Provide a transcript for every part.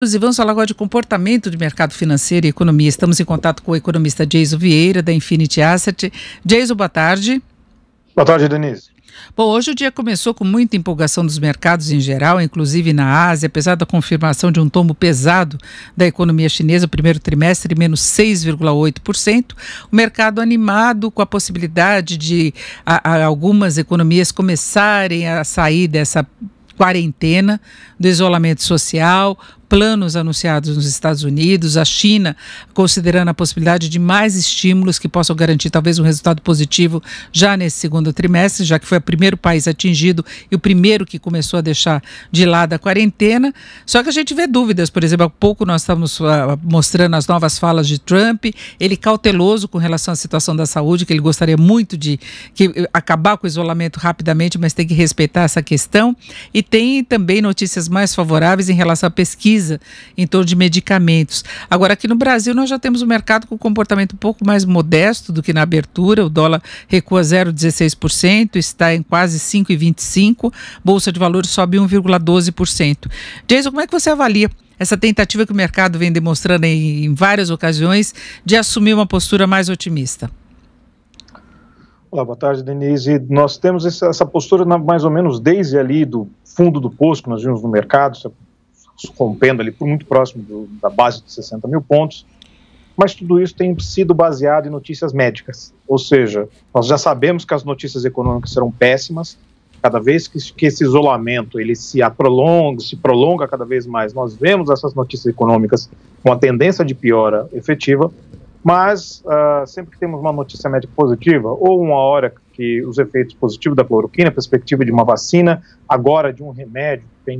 E vamos falar agora de comportamento de mercado financeiro e economia. Estamos em contato com o economista Geyso Vieira, da Infinity Asset. Geyso, boa tarde. Boa tarde, Denise. Bom, hoje o dia começou com muita empolgação dos mercados em geral, inclusive na Ásia, apesar da confirmação de um tombo pesado da economia chinesa, o primeiro trimestre, menos 6,8%. O mercado animado com a possibilidade de algumas economias começarem a sair dessa quarentena, do isolamento social, planos anunciados nos Estados Unidos, a China considerando a possibilidade de mais estímulos que possam garantir talvez um resultado positivo já nesse segundo trimestre, já que foi o primeiro país atingido e o primeiro que começou a deixar de lado a quarentena. Só que a gente vê dúvidas, por exemplo, há pouco nós estamos mostrando as novas falas de Trump, ele cauteloso com relação à situação da saúde, que ele gostaria muito de acabar com o isolamento rapidamente, mas tem que respeitar essa questão. E tem também notícias mais favoráveis em relação à pesquisa em torno de medicamentos. Agora, aqui no Brasil, nós já temos um mercado com comportamento um pouco mais modesto do que na abertura. O dólar recua 0,16%, está em quase 5,25%. Bolsa de Valores sobe 1,12%. Geyso, como é que você avalia essa tentativa que o mercado vem demonstrando em várias ocasiões de assumir uma postura mais otimista? Olá, boa tarde, Denise. Nós temos essa postura mais ou menos desde ali do fundo do poço que nós vimos no mercado, rompendo ali muito próximo da base de 60 mil pontos, mas tudo isso tem sido baseado em notícias médicas, ou seja, nós já sabemos que as notícias econômicas serão péssimas, cada vez que esse isolamento ele se prolonga cada vez mais, nós vemos essas notícias econômicas com a tendência de piora efetiva, mas sempre que temos uma notícia médica positiva, ou uma hora que os efeitos positivos da cloroquina, a perspectiva de uma vacina, agora de um remédio que tem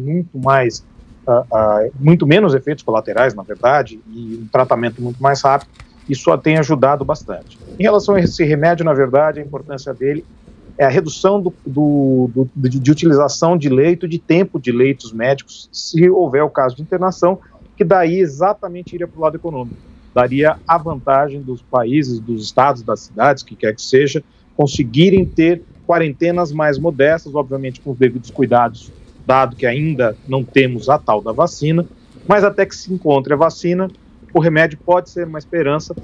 muito menos efeitos colaterais, na verdade, e um tratamento muito mais rápido, isso tem ajudado bastante. Em relação a esse remédio, na verdade, a importância dele é a redução de utilização de leito, de tempo de leitos médicos, se houver o caso de internação, que daí exatamente iria para o lado econômico. Daria a vantagem dos países, dos estados, das cidades, que quer que seja, conseguirem ter quarentenas mais modestas, obviamente com os devidos cuidados, dado que ainda não temos a tal da vacina, mas até que se encontre a vacina, o remédio pode ser uma esperança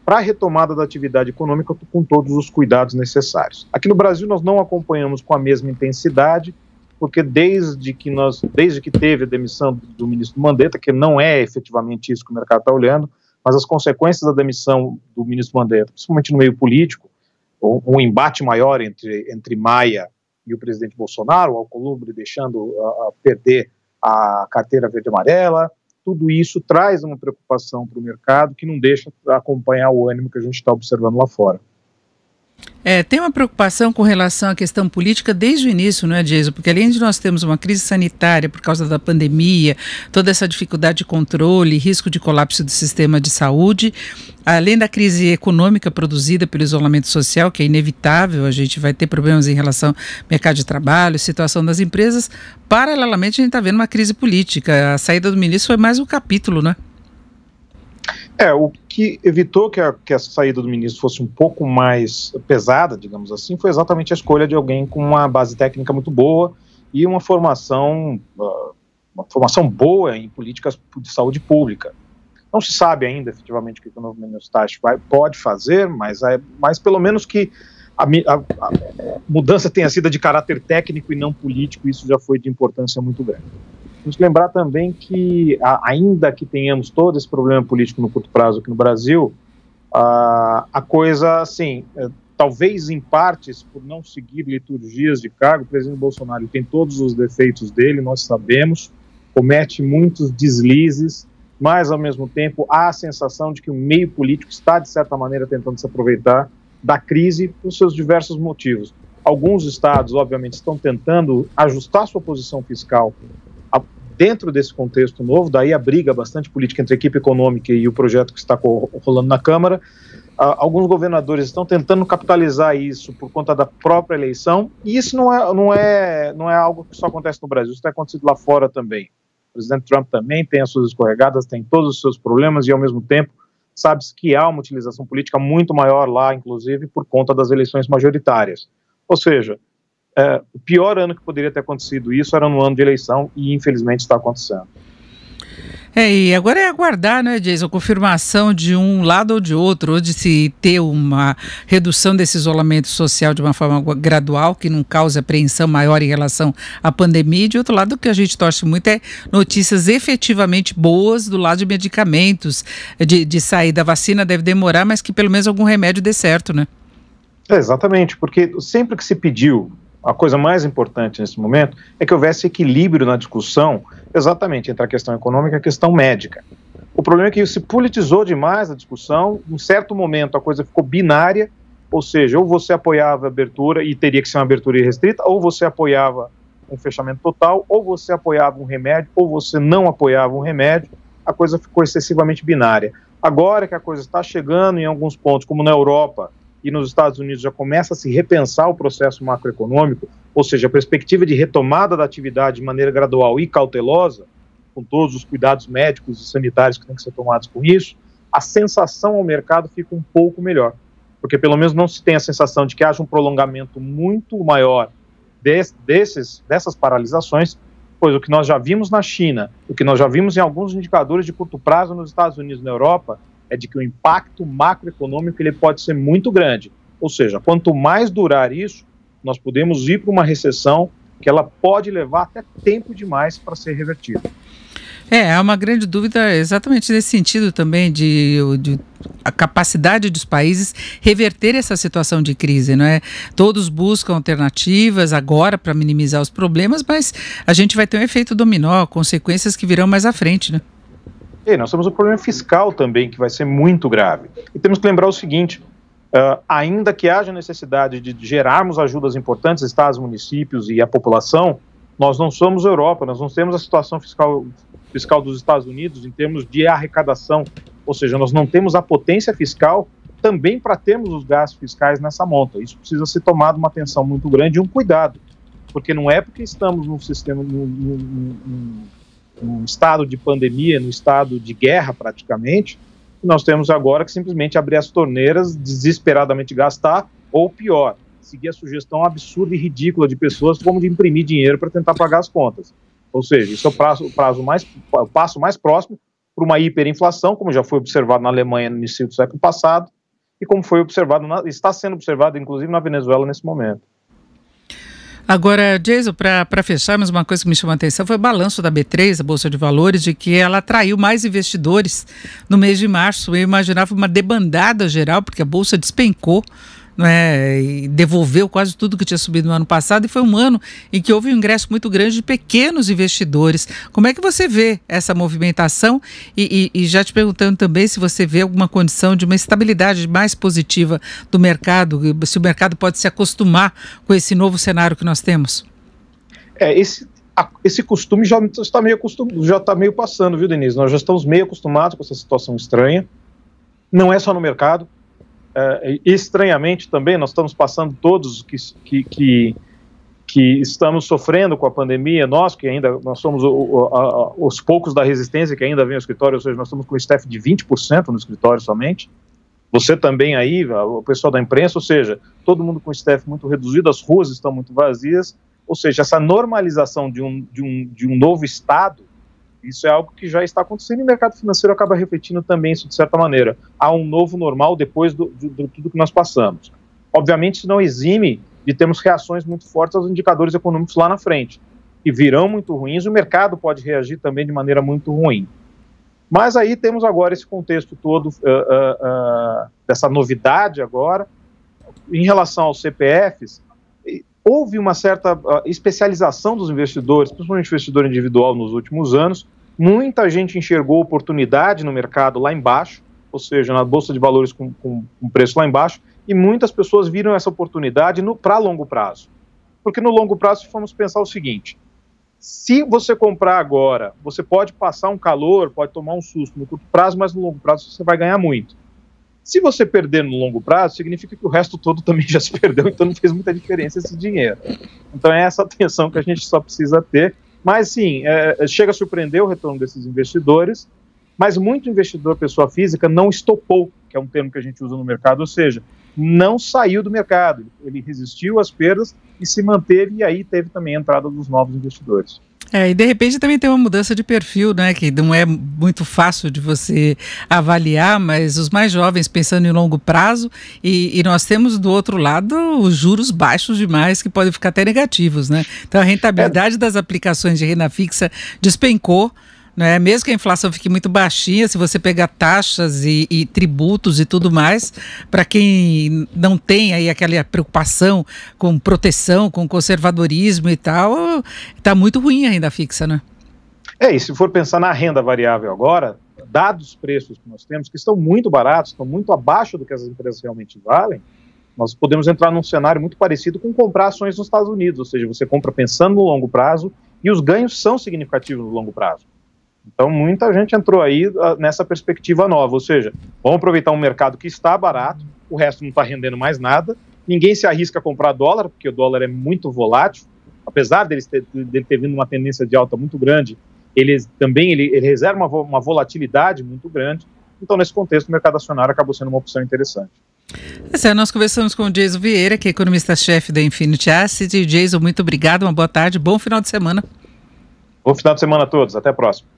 para a retomada da atividade econômica com todos os cuidados necessários. Aqui no Brasil nós não acompanhamos com a mesma intensidade, porque desde que teve a demissão do ministro Mandetta, que não é efetivamente isso que o mercado está olhando, mas as consequências da demissão do ministro Mandetta, principalmente no meio político, um embate maior entre Maia e o presidente Bolsonaro, o Alcolumbre deixando perder a carteira verde-amarela, tudo isso traz uma preocupação para o mercado que não deixa acompanhar o ânimo que a gente está observando lá fora. Tem uma preocupação com relação à questão política desde o início, não é, Geyso? Porque além de nós termos uma crise sanitária por causa da pandemia, toda essa dificuldade de controle, risco de colapso do sistema de saúde, além da crise econômica produzida pelo isolamento social, que é inevitável, a gente vai ter problemas em relação ao mercado de trabalho, situação das empresas, paralelamente a gente está vendo uma crise política. A saída do ministro foi mais um capítulo, né? O que evitou que a saída do ministro fosse um pouco mais pesada, digamos assim, foi exatamente a escolha de alguém com uma base técnica muito boa e uma formação boa em políticas de saúde pública. Não se sabe ainda efetivamente o que o novo ministro Tachi pode fazer, mas pelo menos que a mudança tenha sido de caráter técnico e não político, isso já foi de importância muito grande. Temos que lembrar também que, ainda que tenhamos todo esse problema político no curto prazo aqui no Brasil, a coisa, assim, talvez em partes, por não seguir liturgias de cargo, o presidente Bolsonaro tem todos os defeitos dele, nós sabemos, comete muitos deslizes, mas, ao mesmo tempo, há a sensação de que o meio político está, de certa maneira, tentando se aproveitar da crise por seus diversos motivos. Alguns estados, obviamente, estão tentando ajustar sua posição fiscal dentro desse contexto novo, daí a briga bastante política entre a equipe econômica e o projeto que está rolando na Câmara. Alguns governadores estão tentando capitalizar isso por conta da própria eleição, e isso não é algo que só acontece no Brasil, isso tem acontecido lá fora também. O presidente Trump também tem as suas escorregadas, tem todos os seus problemas, e ao mesmo tempo sabe-se que há uma utilização política muito maior lá, inclusive por conta das eleições majoritárias. Ou seja, o pior ano que poderia ter acontecido isso era no ano de eleição, e infelizmente está acontecendo. E agora é aguardar, né, Jason, confirmação de um lado ou de outro, ou de se ter uma redução desse isolamento social de uma forma gradual, que não cause apreensão maior em relação à pandemia, e de outro lado, o que a gente torce muito é notícias efetivamente boas do lado de medicamentos, de sair da vacina deve demorar, mas que pelo menos algum remédio dê certo, né? Exatamente, porque sempre que se pediu, a coisa mais importante nesse momento é que houvesse equilíbrio na discussão, exatamente entre a questão econômica e a questão médica. O problema é que se politizou demais a discussão, em certo momento a coisa ficou binária, ou seja, ou você apoiava a abertura e teria que ser uma abertura irrestrita, ou você apoiava um fechamento total, ou você apoiava um remédio, ou você não apoiava um remédio, a coisa ficou excessivamente binária. Agora que a coisa está chegando em alguns pontos, como na Europa, e nos Estados Unidos já começa a se repensar o processo macroeconômico, ou seja, a perspectiva de retomada da atividade de maneira gradual e cautelosa, com todos os cuidados médicos e sanitários que têm que ser tomados com isso, a sensação ao mercado fica um pouco melhor, porque pelo menos não se tem a sensação de que haja um prolongamento muito maior dessas paralisações, pois o que nós já vimos na China, o que nós já vimos em alguns indicadores de curto prazo nos Estados Unidos e na Europa, é de que o impacto macroeconômico ele pode ser muito grande. Ou seja, quanto mais durar isso, nós podemos ir para uma recessão que ela pode levar até tempo demais para ser revertida. Há uma grande dúvida exatamente nesse sentido também de a capacidade dos países reverter essa situação de crise, não é? Todos buscam alternativas agora para minimizar os problemas, mas a gente vai ter um efeito dominó, consequências que virão mais à frente, né? E nós temos um problema fiscal também, que vai ser muito grave. E temos que lembrar o seguinte, ainda que haja necessidade de gerarmos ajudas importantes, estados, municípios e a população, nós não somos Europa, nós não temos a situação fiscal dos Estados Unidos em termos de arrecadação, ou seja, nós não temos a potência fiscal também para termos os gastos fiscais nessa monta. Isso precisa ser tomado uma atenção muito grande e um cuidado, porque não é porque estamos num sistema, num estado de pandemia, num estado de guerra praticamente, nós temos agora que simplesmente abrir as torneiras, desesperadamente gastar, ou pior, seguir a sugestão absurda e ridícula de pessoas como de imprimir dinheiro para tentar pagar as contas. Ou seja, isso é o passo mais próximo para uma hiperinflação, como já foi observado na Alemanha no início do século passado, e como foi observado, está sendo observado inclusive na Venezuela nesse momento. Agora, Jason, para fecharmos, uma coisa que me chamou a atenção foi o balanço da B3, a Bolsa de Valores, de que ela atraiu mais investidores no mês de março. Eu imaginava uma debandada geral, porque a Bolsa despencou, não é, e devolveu quase tudo que tinha subido no ano passado, e foi um ano em que houve um ingresso muito grande de pequenos investidores. Como é que você vê essa movimentação? E já te perguntando também se você vê alguma condição de uma estabilidade mais positiva do mercado, se o mercado pode se acostumar com esse novo cenário que nós temos. Esse costume já está meio passando, viu, Denise? Nós já estamos meio acostumados com essa situação estranha. Não é só no mercado. Estranhamente também, nós estamos passando todos que estamos sofrendo com a pandemia, nós somos os poucos da resistência que ainda vem ao escritório, ou seja, nós estamos com um staff de 20% no escritório somente, você também aí, o pessoal da imprensa, ou seja, todo mundo com staff muito reduzido, as ruas estão muito vazias, ou seja, essa normalização de um novo estado, isso é algo que já está acontecendo e o mercado financeiro acaba refletindo também isso de certa maneira. Há um novo normal depois de tudo que nós passamos. Obviamente isso não exime de termos reações muito fortes aos indicadores econômicos lá na frente, que virão muito ruins, o mercado pode reagir também de maneira muito ruim. Mas aí temos agora esse contexto todo dessa novidade agora. Em relação aos CPFs, houve uma certa especialização dos investidores, principalmente o investidor individual nos últimos anos. Muita gente enxergou oportunidade no mercado lá embaixo, ou seja, na Bolsa de Valores com preço lá embaixo, e muitas pessoas viram essa oportunidade para longo prazo. Porque no longo prazo, se formos pensar o seguinte, se você comprar agora, você pode passar um calor, pode tomar um susto no curto prazo, mas no longo prazo você vai ganhar muito. Se você perder no longo prazo, significa que o resto todo também já se perdeu, então não fez muita diferença esse dinheiro. Então é essa atenção que a gente só precisa ter. Mas sim, chega a surpreender o retorno desses investidores, mas muito investidor, pessoa física, não estopou, que é um termo que a gente usa no mercado, ou seja, não saiu do mercado, ele resistiu às perdas e se manteve, e aí teve também a entrada dos novos investidores. E de repente também tem uma mudança de perfil, né, que não é muito fácil de você avaliar, mas os mais jovens pensando em longo prazo e nós temos do outro lado os juros baixos demais que podem ficar até negativos, né? Então a rentabilidade das aplicações de renda fixa despencou, né? Mesmo que a inflação fique muito baixinha, se você pegar taxas e tributos e tudo mais, para quem não tem aí aquela preocupação com proteção, com conservadorismo e tal, está muito ruim a renda fixa, né? E se for pensar na renda variável agora, dados os preços que nós temos, que estão muito baratos, estão muito abaixo do que as empresas realmente valem, nós podemos entrar num cenário muito parecido com comprar ações nos Estados Unidos, ou seja, você compra pensando no longo prazo e os ganhos são significativos no longo prazo. Então, muita gente entrou aí nessa perspectiva nova, ou seja, vamos aproveitar um mercado que está barato, o resto não está rendendo mais nada, ninguém se arrisca a comprar dólar, porque o dólar é muito volátil, apesar dele ter vindo uma tendência de alta muito grande, ele reserva uma volatilidade muito grande, então nesse contexto o mercado acionário acabou sendo uma opção interessante. Nós conversamos com o Jason Vieira, que é economista-chefe da Infinity Asset. Jason, muito obrigado, uma boa tarde, bom final de semana. Bom final de semana a todos, até a próxima.